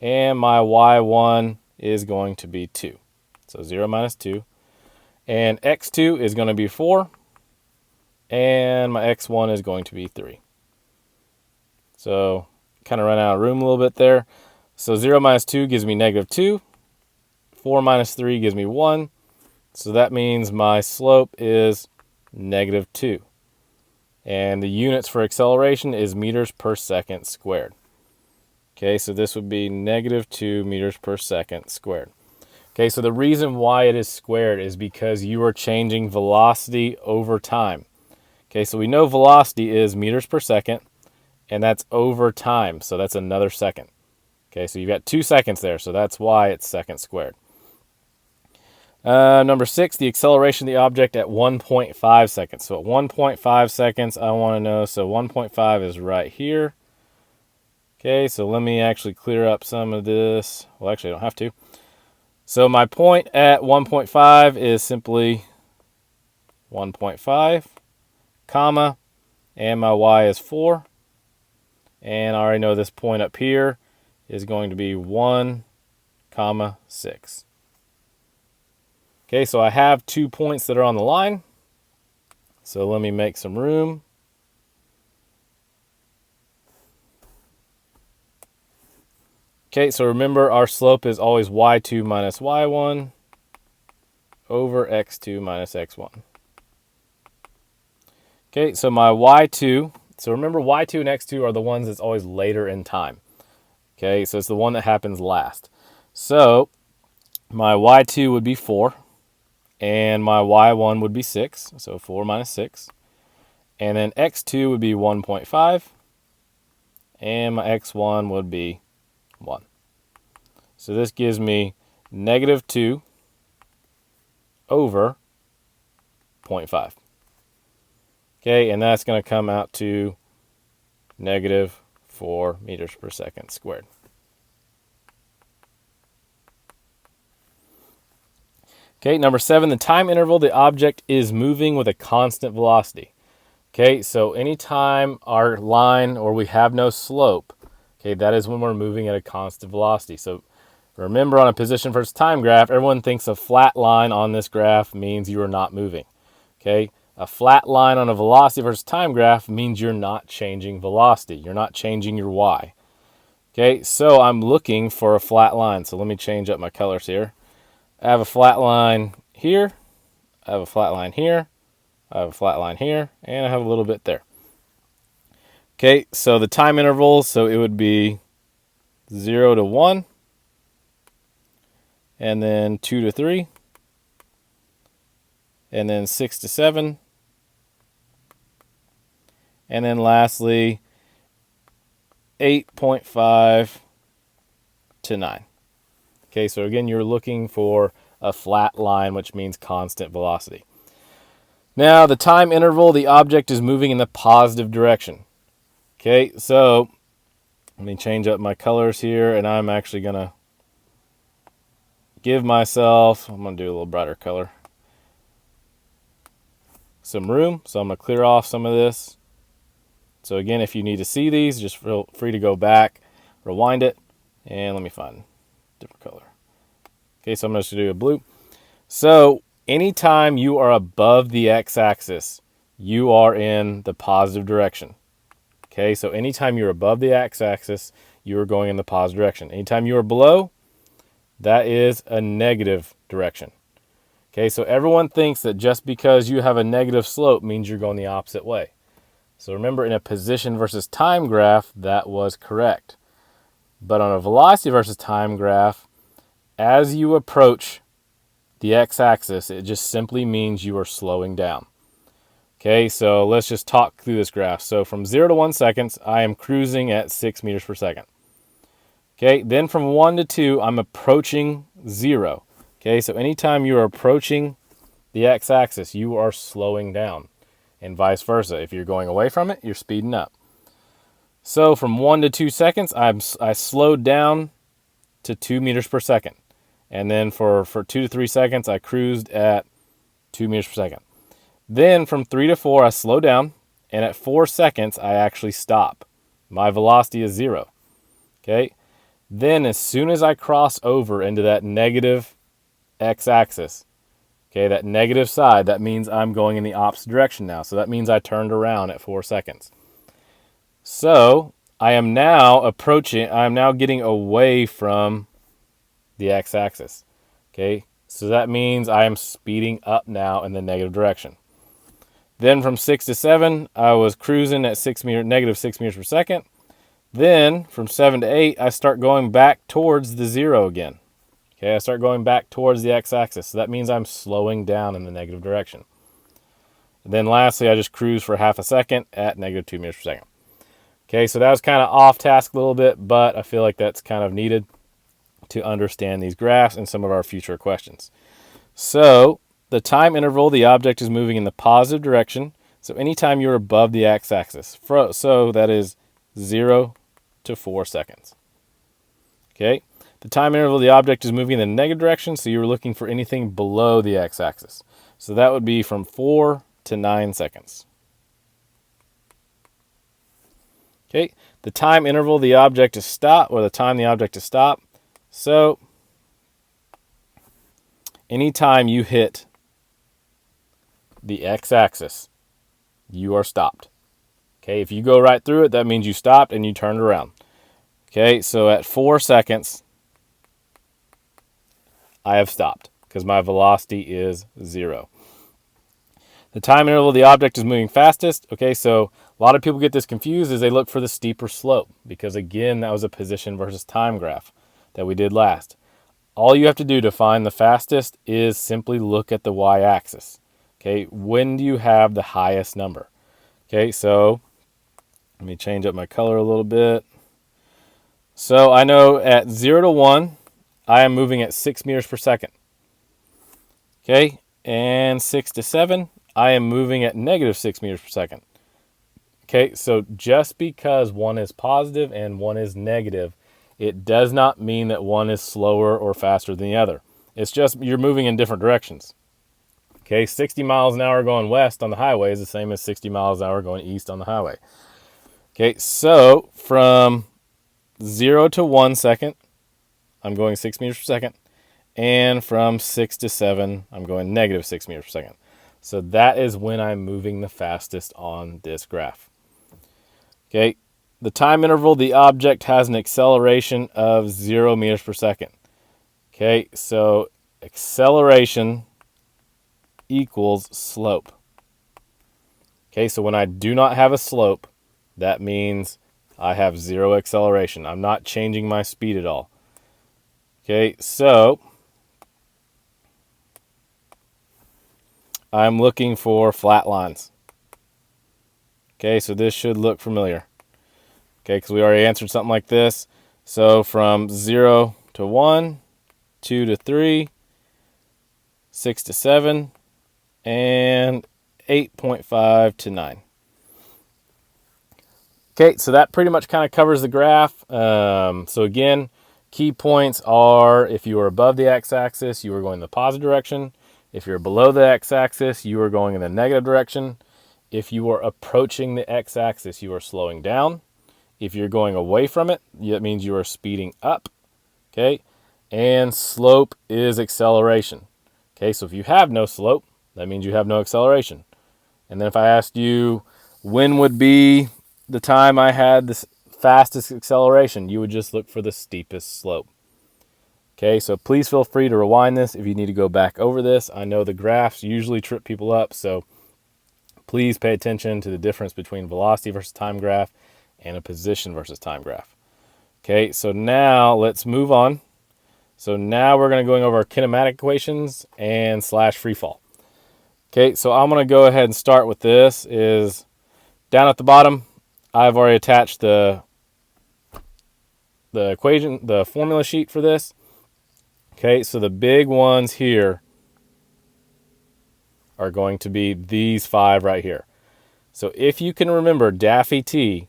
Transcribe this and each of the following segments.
and my y1 is going to be 2. So 0 minus 2. And x2 is going to be 4, and my x1 is going to be 3. So kind of run out of room a little bit there. So 0 minus 2 gives me negative 2. 4 minus 3 gives me 1. So that means my slope is negative 2. And the units for acceleration is meters per second squared. Okay, so this would be negative 2 meters per second squared. Okay, so the reason why it is squared is because you are changing velocity over time. Okay, so we know velocity is meters per second, and that's over time, so that's another second. Okay, so you've got 2 seconds there, so that's why it's second squared. Number 6, the acceleration of the object at 1.5 seconds. So at 1.5 seconds, I want to know, so 1.5 is right here. Okay, so let me actually clear up some of this. Well, actually, I don't have to. So my point at 1.5 is simply 1.5, comma, and my y is 4. And I already know this point up here is going to be 1, comma, 6. Okay, so I have 2 points that are on the line. So let me make some room. Okay, so remember our slope is always y2 minus y1 over x2 minus x1. Okay, so my y2, so remember y2 and x2 are the ones that's always later in time. Okay, so it's the one that happens last. So my y2 would be 4, and my y1 would be 6, so 4 minus 6. And then x2 would be 1.5, and my x1 would be 1. So this gives me negative 2 over 0.5. Okay, and that's going to come out to negative 4 meters per second squared. Okay, number 7, the time interval the object is moving with a constant velocity. Okay, so anytime our line or we have no slope, okay, that is when we're moving at a constant velocity. So remember, on a position versus time graph, everyone thinks a flat line on this graph means you are not moving. Okay, a flat line on a velocity versus time graph means you're not changing velocity. You're not changing your y. Okay, so I'm looking for a flat line. So let me change up my colors here. I have a flat line here. I have a flat line here. I have a flat line here. And I have a little bit there. Okay, so the time intervals, so it would be 0 to 1. And then 2 to 3. And then 6 to 7. And then lastly, 8.5 to 9. Okay, so again, you're looking for a flat line, which means constant velocity. Now, the time interval, the object is moving in the positive direction. Okay, so let me change up my colors here, and I'm actually going to give myself, I'm going to do a little brighter color, some room. So I'm going to clear off some of this. So again, if you need to see these, just feel free to go back, rewind it, and let me find a different color. Okay, so I'm going to do a blue. So anytime you are above the x-axis, you are in the positive direction. Okay, so anytime you're above the x-axis, you are going in the positive direction. Anytime you are below, that is a negative direction. Okay, so everyone thinks that just because you have a negative slope means you're going the opposite way. So remember, in a position versus time graph, that was correct. But on a velocity versus time graph, as you approach the x-axis, it just simply means you are slowing down. Okay, so let's just talk through this graph. So from 0 to 1 seconds, I am cruising at 6 meters per second. Okay, then from 1 to 2, I'm approaching 0. Okay, so anytime you are approaching the x-axis, you are slowing down. And vice versa. If you're going away from it, you're speeding up. So from 1 to 2 seconds, I slowed down to 2 meters per second. And then for 2 to 3 seconds, I cruised at 2 meters per second. Then from 3 to 4, I slow down. And at 4 seconds, I actually stop. My velocity is 0. Okay. Then as soon as I cross over into that negative x-axis, okay, that negative side, that means I'm going in the opposite direction now. So that means I turned around at 4 seconds. So I am now getting away from the x-axis. Okay, so that means I am speeding up now in the negative direction. Then from 6 to 7, I was cruising at negative 6 meters per second. Then from 7 to 8, I start going back towards the 0 again. Okay, I start going back towards the x-axis. So that means I'm slowing down in the negative direction. And then lastly, I just cruise for half a second at negative 2 meters per second. Okay, so that was kind of off task a little bit, but I feel like that's kind of needed to understand these graphs and some of our future questions. So the time interval, the object is moving in the positive direction. So anytime you're above the x-axis, so that is 0 to 4 seconds. Okay, the time interval, the object is moving in the negative direction, so you're looking for anything below the x-axis. So that would be from 4 to 9 seconds. Okay, the time interval, the object to stop, or the time the object to stop. So anytime you hit the x-axis, you are stopped. Okay, if you go right through it, that means you stopped and you turned around. Okay, so at 4 seconds, I have stopped because my velocity is 0. The time interval, the object is moving fastest. Okay, so a lot of people get this confused as they look for the steeper slope because, again, that was a position versus time graph that we did last. All you have to do to find the fastest is simply look at the y-axis. Okay, when do you have the highest number? Okay, so let me change up my color a little bit. So I know at 0 to 1, I am moving at 6 meters per second. Okay, and 6 to 7, I am moving at negative 6 meters per second. Okay, so just because one is positive and one is negative, it does not mean that one is slower or faster than the other. It's just you're moving in different directions. Okay, 60 miles an hour going west on the highway is the same as 60 miles an hour going east on the highway. Okay, so from 0 to 1 second, I'm going 6 meters per second. And from 6 to 7, I'm going negative 6 meters per second. So that is when I'm moving the fastest on this graph. Okay, the time interval, the object has an acceleration of 0 meters per second. Okay, so acceleration equals slope. Okay, so when I do not have a slope, that means I have 0 acceleration. I'm not changing my speed at all. Okay, so I'm looking for flat lines. Okay, so this should look familiar. Okay, because we already answered something like this. So from 0 to 1, 2 to 3, 6 to 7, and 8.5 to 9. Okay, so that pretty much kind of covers the graph. So again, key points are if you are above the x-axis, you are going in the positive direction. If you're below the x-axis, you are going in the negative direction. If you are approaching the x-axis, you are slowing down. If you're going away from it, that means you are speeding up. Okay, and slope is acceleration. Okay, so if you have no slope, that means you have no acceleration. And then if I asked you when would be the time I had the fastest acceleration, you would just look for the steepest slope. Okay, so please feel free to rewind this if you need to go back over this. I know the graphs usually trip people up, so please pay attention to the difference between velocity versus time graph and a position versus time graph. Okay, so now let's move on. So now we're going to go over our kinematic equations and / free fall. Okay, so I'm going to go ahead and start with this. Is down at the bottom, I've already attached the equation, the formula sheet for this. Okay, so the big ones here are going to be these 5 right here. So if you can remember Daffy T,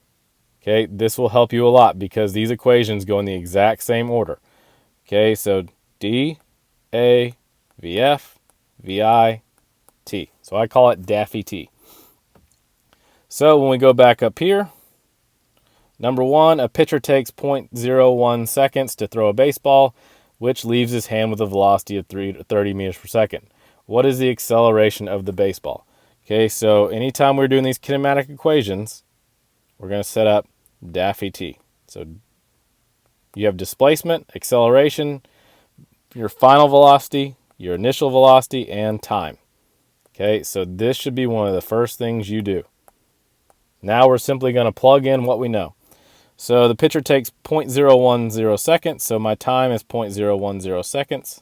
okay, this will help you a lot because these equations go in the exact same order. Okay, so D, A, VF, VI, T. So I call it Daffy T. So when we go back up here, Number one, a pitcher takes 0.01 seconds to throw a baseball, which leaves his hand with a velocity of 30 meters per second. What is the acceleration of the baseball? Okay, so anytime we're doing these kinematic equations, we're going to set up Daffy T. So you have displacement, acceleration, your final velocity, your initial velocity, and time. Okay, so this should be one of the first things you do. Now we're simply going to plug in what we know. So the pitcher takes 0.010 seconds, so my time is 0.010 seconds.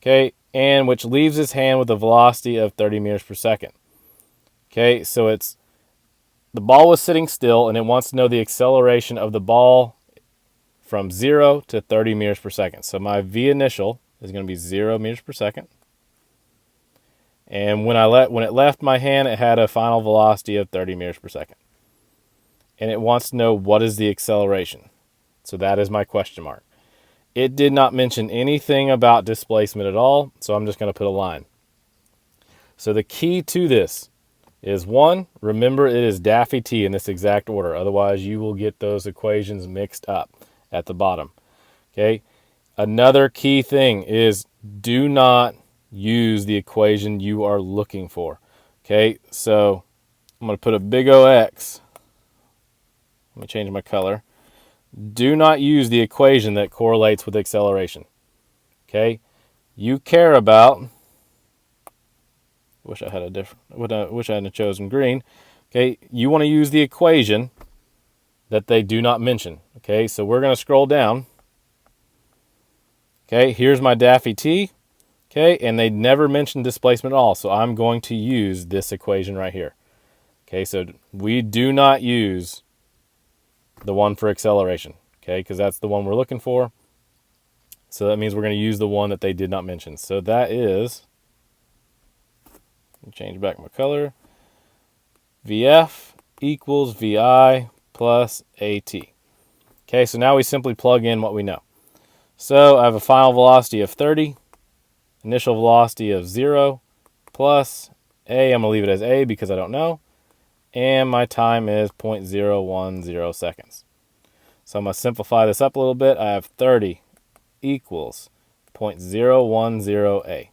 Okay, and which leaves his hand with a velocity of 30 meters per second. Okay, so it's the ball was sitting still, and it wants to know the acceleration of the ball from 0 to 30 meters per second. So my V initial is going to be 0 meters per second. And when it left my hand, it had a final velocity of 30 meters per second. And it wants to know what is the acceleration. So that is my question mark. It did not mention anything about displacement at all, so I'm just going to put a line. So the key to this is, one, remember it is Daffy T in this exact order. Otherwise, you will get those equations mixed up at the bottom. Okay. Another key thing is do not use the equation you are looking for. Okay, so I'm going to put a big O X. Let me change my color. Do not use the equation that correlates with acceleration. Okay, you care about. Wish I had a different. Wish I hadn't chosen green. Okay, you want to use the equation that they do not mention. Okay, so we're going to scroll down. Okay, here's my Daffy T. Okay, and they never mentioned displacement at all, so I'm going to use this equation right here. Okay, so we do not use the one for acceleration, okay, because that's the one we're looking for. So that means we're going to use the one that they did not mention. So that is, change back my color, VF equals VI plus AT. Okay, so now we simply plug in what we know. So I have a final velocity of 30. Initial velocity of 0 plus A, I'm going to leave it as A because I don't know. And my time is 0.010 seconds. So I'm going to simplify this up a little bit. I have 30 equals 0.010 A.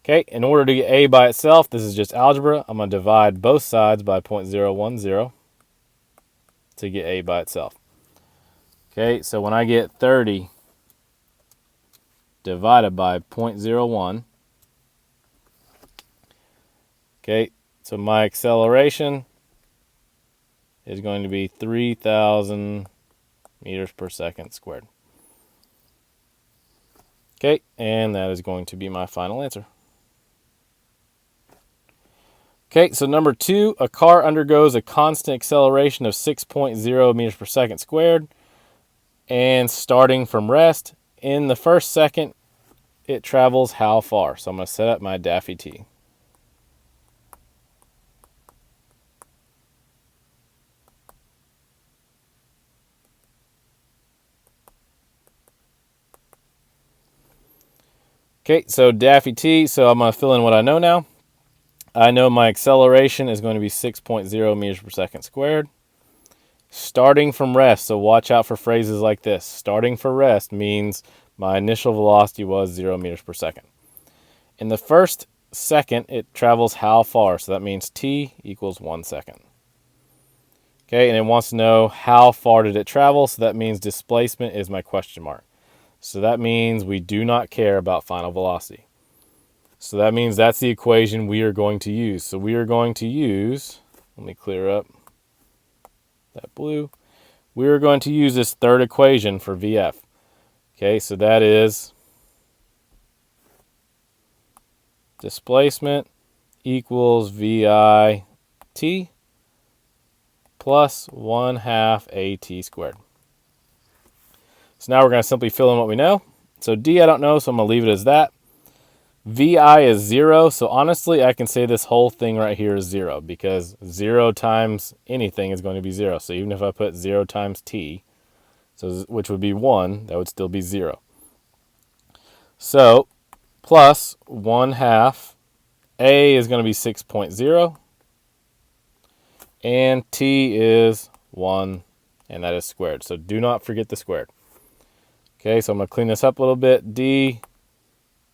Okay, in order to get A by itself, this is just algebra. I'm going to divide both sides by 0.010 to get A by itself. Okay, so when I get 30 divided by 0.01. Okay, so my acceleration is going to be 3,000 meters per second squared. Okay, and that is going to be my final answer. Okay, so number 2, a car undergoes a constant acceleration of 6.0 meters per second squared, and starting from rest, in the first second, it travels how far? So I'm going to set up my Daffy T. Okay, so Daffy T, so I'm going to fill in what I know now. I know my acceleration is going to be 6.0 meters per second squared. Starting from rest, so watch out for phrases like this. Starting for rest means my initial velocity was 0 meters per second. In the first second, it travels how far? So that means T equals 1 second. Okay, and it wants to know how far did it travel, so that means displacement is my question mark. So that means we do not care about final velocity. So that means that's the equation we are going to use. So we are going to use, let me clear up that blue. We are going to use this third equation for VF. Okay, so that is displacement equals VI T plus 1/2 AT squared. So now we're going to simply fill in what we know. So D I don't know, so I'm going to leave it as that. VI is 0, so honestly I can say this whole thing right here is 0 because 0 times anything is going to be 0. So even if I put 0 times T, so which would be 1, that would still be 0. So plus 1/2, A is going to be 6.0, and T is 1, and that is squared. So do not forget the squared. Okay, so I'm going to clean this up a little bit. D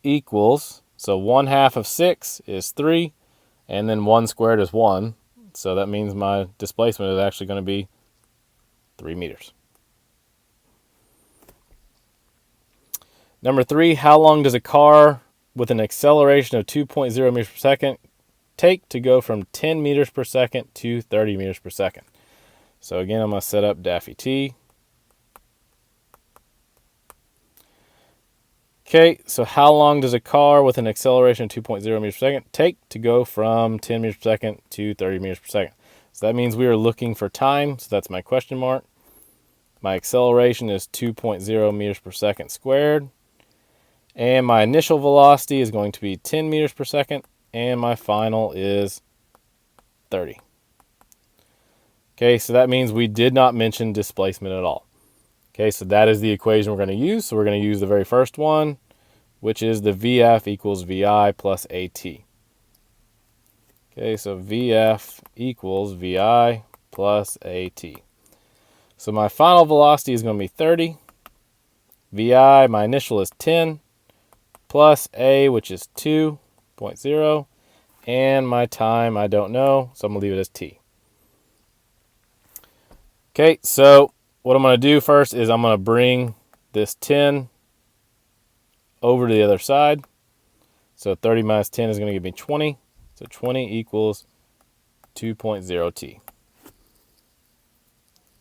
equals, so 1/2 of 6 is 3, and then 1 squared is 1. So that means my displacement is actually going to be 3 meters. Number 3, how long does a car with an acceleration of 2.0 meters per second take to go from 10 meters per second to 30 meters per second? So again, I'm going to set up Daffy T. Okay, so how long does a car with an acceleration of 2.0 meters per second take to go from 10 meters per second to 30 meters per second? So that means we are looking for time, so that's my question mark. My acceleration is 2.0 meters per second squared. And my initial velocity is going to be 10 meters per second, and my final is 30. Okay, so that means we did not mention displacement at all. Okay, so that is the equation we're going to use. So we're going to use the very first one, which is the VF equals VI plus AT. Okay, so VF equals VI plus AT. So my final velocity is going to be 30. VI, my initial is 10, plus A, which is 2.0, and my time, I don't know, so I'm going to leave it as T. Okay, so what I'm going to do first is I'm going to bring this 10 over to the other side. So 30 minus 10 is going to give me 20. So 20 equals 2.0 T.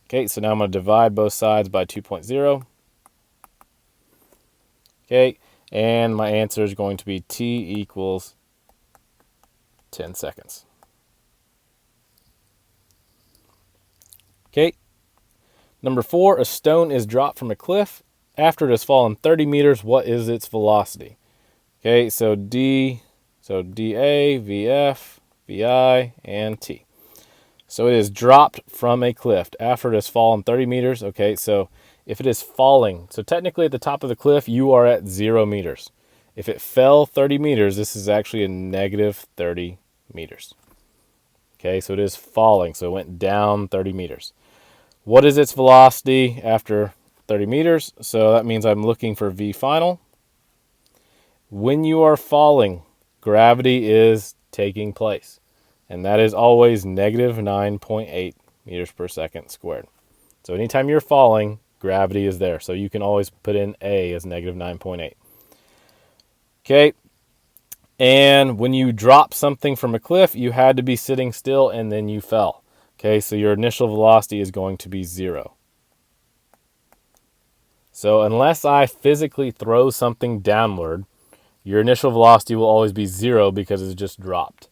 Okay, so now I'm going to divide both sides by 2.0. Okay, and my answer is going to be T equals 10 seconds. Okay, number 4, a stone is dropped from a cliff. After it has fallen 30 meters, what is its velocity? Okay, so DA, VF, VI, and T. So it is dropped from a cliff after it has fallen 30 meters. Okay, so if it is falling, so technically at the top of the cliff, you are at 0 meters. If it fell 30 meters, this is actually a negative 30 meters. Okay, so it is falling, so it went down 30 meters. What is its velocity after 30 meters? So that means I'm looking for V final. When you are falling, gravity is taking place, and that is always negative 9.8 meters per second squared. So anytime you're falling, gravity is there. So you can always put in A as negative 9.8. Okay, and when you drop something from a cliff, you had to be sitting still and then you fell. Okay, so your initial velocity is going to be 0. So unless I physically throw something downward, your initial velocity will always be 0 because it's just dropped.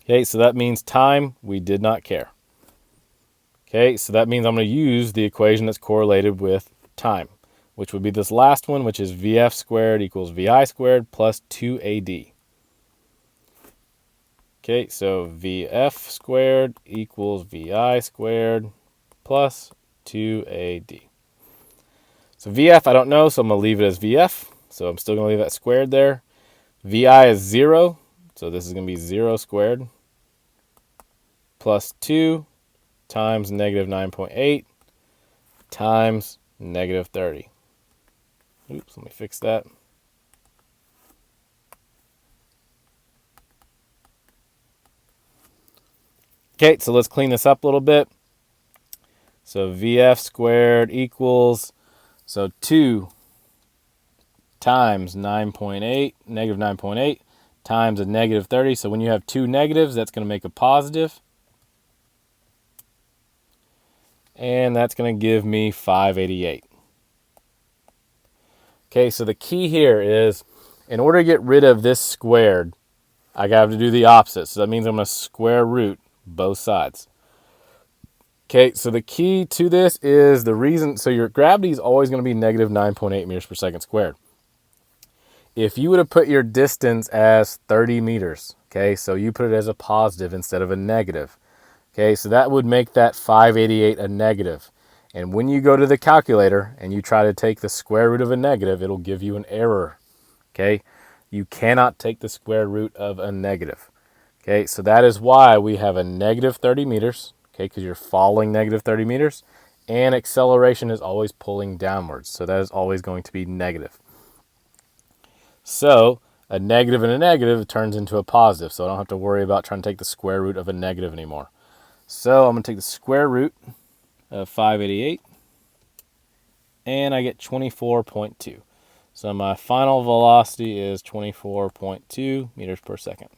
Okay, so that means time, we did not care. Okay, so that means I'm going to use the equation that's correlated with time, which would be this last one, which is VF squared equals VI squared plus 2AD. Okay, so VF squared equals VI squared plus 2AD. So VF, I don't know, so I'm going to leave it as VF. So I'm still going to leave that squared there. VI is 0, so this is going to be 0 squared plus 2 times negative 9.8 times negative 30. Oops, let me fix that. Okay, so let's clean this up a little bit. So VF squared equals, so 2 times 9.8, negative 9.8, times a negative 30. So when you have two negatives, that's going to make a positive. And that's going to give me 588. Okay, so the key here is, in order to get rid of this squared, I have to do the opposite. So that means I'm going to square root both sides. Okay, so the key to this is the reason, so your gravity is always going to be negative 9.8 meters per second squared. If you would have put your distance as 30 meters, okay, so you put it as a positive instead of a negative, okay, so that would make that 588 a negative. And when you go to the calculator and you try to take the square root of a negative, it'll give you an error, okay? You cannot take the square root of a negative, okay? So that is why we have a negative 30 meters, okay, because you're falling negative 30 meters, and acceleration is always pulling downwards, so that is always going to be negative. So a negative and a negative turns into a positive, so I don't have to worry about trying to take the square root of a negative anymore. So I'm going to take the square root of 588, and I get 24.2. So my final velocity is 24.2 meters per second.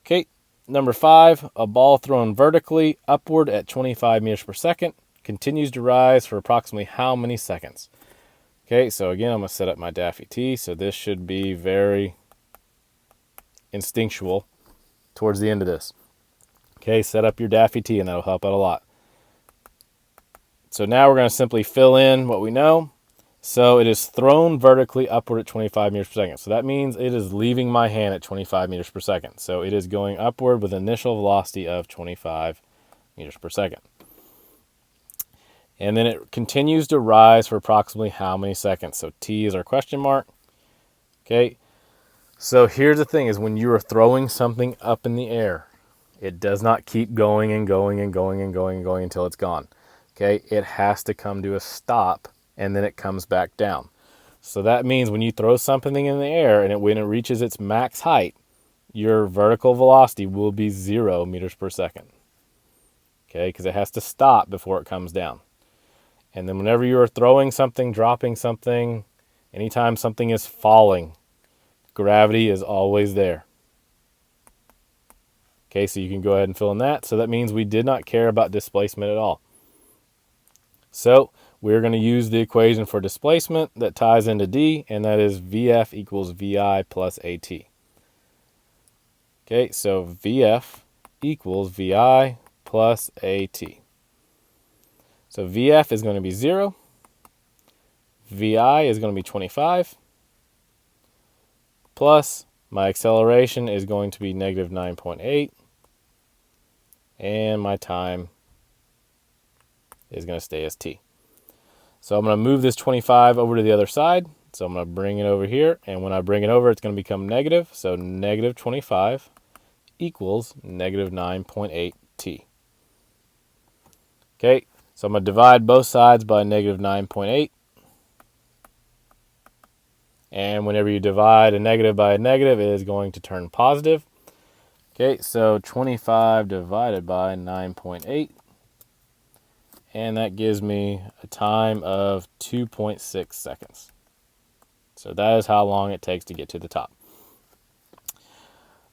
Okay, number 5, a ball thrown vertically upward at 25 meters per second continues to rise for approximately how many seconds? Okay, so again, I'm going to set up my Daffy T, so this should be very instinctual towards the end of this. Okay, set up your Daffy T, and that'll help out a lot. So now we're going to simply fill in what we know. So it is thrown vertically upward at 25 meters per second. So that means it is leaving my hand at 25 meters per second. So it is going upward with initial velocity of 25 meters per second. And then it continues to rise for approximately how many seconds? So T is our question mark. Okay. So here's the thing is when you are throwing something up in the air, it does not keep going and going and going and going and going until it's gone. Okay. It has to come to a stop, and then it comes back down. So that means when you throw something in the air and when it reaches its max height, your vertical velocity will be 0 meters per second. Okay, because it has to stop before it comes down. And then whenever you are throwing something, dropping something, anytime something is falling, gravity is always there. Okay, so you can go ahead and fill in that. So that means we did not care about displacement at all. So we're going to use the equation for displacement that ties into D, and that is VF equals VI plus AT. Okay, so VF equals VI plus AT. So VF is going to be 0. VI is going to be 25. Plus my acceleration is going to be negative 9.8. And my time is going to stay as T. So I'm going to move this 25 over to the other side. So I'm going to bring it over here. And when I bring it over, it's going to become negative. So negative 25 equals negative 9.8 T. Okay, so I'm going to divide both sides by negative 9.8. And whenever you divide a negative by a negative, it is going to turn positive. Okay, so 25 divided by 9.8. And that gives me a time of 2.6 seconds. So that is how long it takes to get to the top.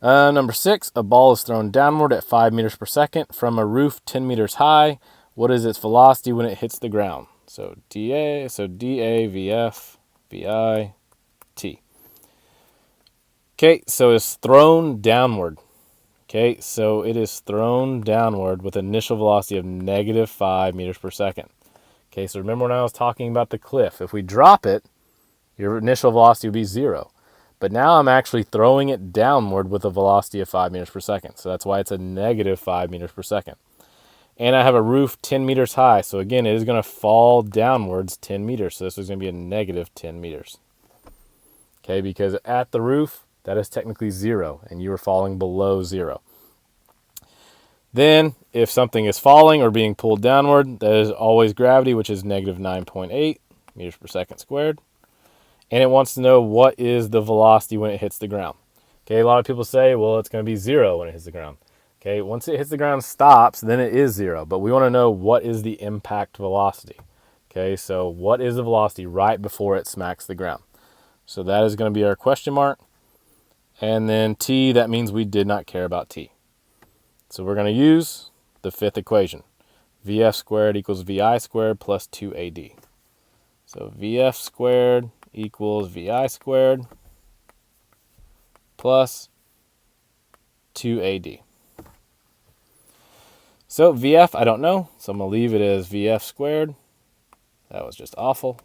Number 6, a ball is thrown downward at 5 meters per second from a roof 10 meters high. What is its velocity when it hits the ground? So DA, VF, VI, T. Okay, so it's thrown downward. Okay, so it is thrown downward with initial velocity of negative 5 meters per second. Okay, so remember when I was talking about the cliff? If we drop it, your initial velocity would be 0. But now I'm actually throwing it downward with a velocity of 5 meters per second. So that's why it's a negative 5 meters per second. And I have a roof 10 meters high. So again, it is going to fall downwards 10 meters. So this is going to be a negative 10 meters. Okay, because at the roof, that is technically 0, and you are falling below 0. Then, if something is falling or being pulled downward, that is always gravity, which is negative 9.8 meters per second squared. And it wants to know what is the velocity when it hits the ground. Okay, a lot of people say, well, it's going to be 0 when it hits the ground. Okay, once it hits the ground, stops, then it is 0. But we want to know what is the impact velocity. Okay, so what is the velocity right before it smacks the ground? So that is going to be our question mark. And then T, that means we did not care about T. So we're going to use the fifth equation. VF squared equals VI squared plus 2AD. So VF squared equals VI squared plus 2AD. So VF, I don't know, so I'm going to leave it as VF squared. That was just awful.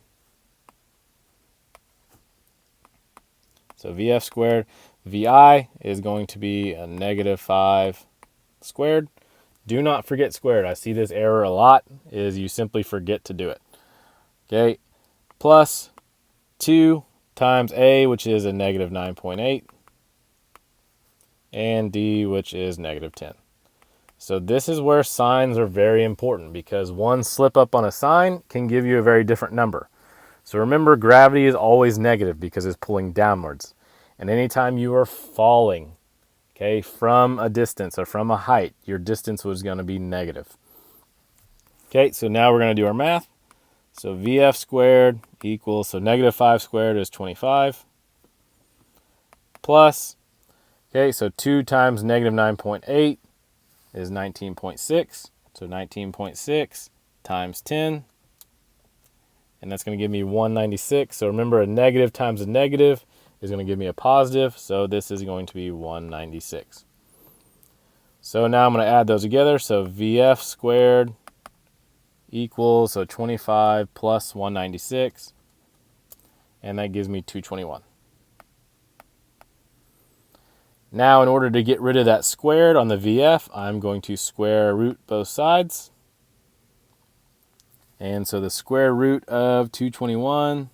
So VF squared. VI is going to be a negative 5 squared. Do not forget squared. I see this error a lot, is you simply forget to do it. Okay, plus 2 times A, which is a negative 9.8, and D, which is -10. So this is where signs are very important, because one slip up on a sign can give you a very different number. So remember, gravity is always negative because it's pulling downwards. And anytime you are falling, okay, from a distance or from a height, your distance was going to be negative. Okay, so now we're going to do our math. So VF squared equals, so -5 squared is 25, plus, okay, so 2 times -9.8 is 19.6. So 19.6 times 10, and that's going to give me 196. So remember, a negative times a negative is going to give me a positive. So this is going to be 196. So now I'm going to add those together. So VF squared equals, so 25 plus 196, and that gives me 221. Now, in order to get rid of that squared on the VF, I'm going to square root both sides. And so the square root of 221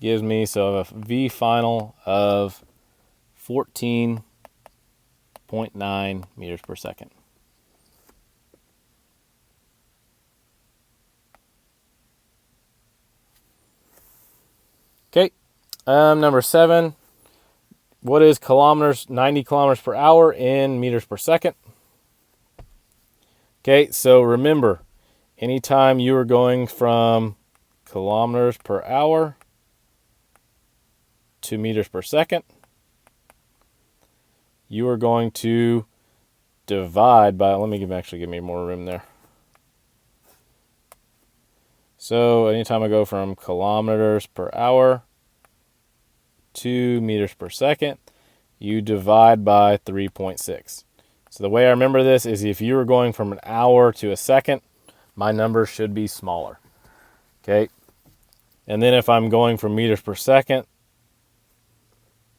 gives me, so a V final of 14.9 meters per second. Okay, number 7. What is 90 kilometers per hour in meters per second? Okay, so remember, anytime you are going from kilometers per hour to meters per second, you are going to divide by, let me give me more room there. So anytime I go from kilometers per hour to meters per second, you divide by 3.6. So the way I remember this is, if you were going from an hour to a second, my number should be smaller. Okay. And then if I'm going from meters per second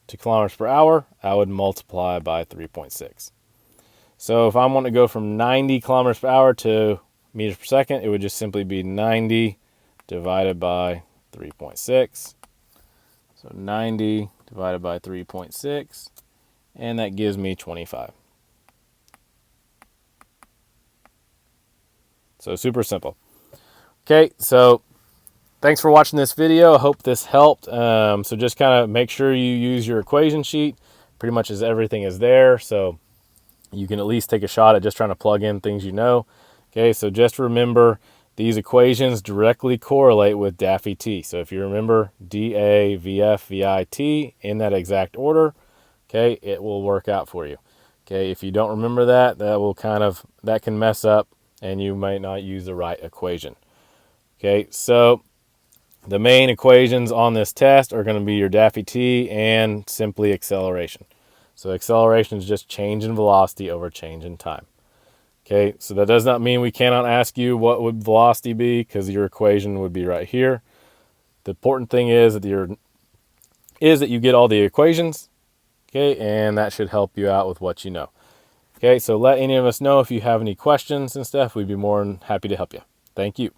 to kilometers per hour, I would multiply by 3.6. So if I want to go from 90 kilometers per hour to meters per second, it would just simply be 90 divided by 3.6. So 90 divided by 3.6, and that gives me 25. So super simple. Okay, so thanks for watching this video. I hope this helped. So just kind of make sure you use your equation sheet. Pretty much everything is there, so you can at least take a shot at just trying to plug in things you know. Okay, so just remember, these equations directly correlate with Daffy T. So if you remember dA, VF, VIT in that exact order, okay, it will work out for you. Okay, if you don't remember that, that can mess up and you might not use the right equation. Okay, so the main equations on this test are going to be your Daffy T and simply acceleration. So acceleration is just change in velocity over change in time. Okay, so that does not mean we cannot ask you what would velocity be, because your equation would be right here. The important thing is that you get all the equations, okay, and that should help you out with what you know. Okay, so let any of us know if you have any questions and stuff. We'd be more than happy to help you. Thank you.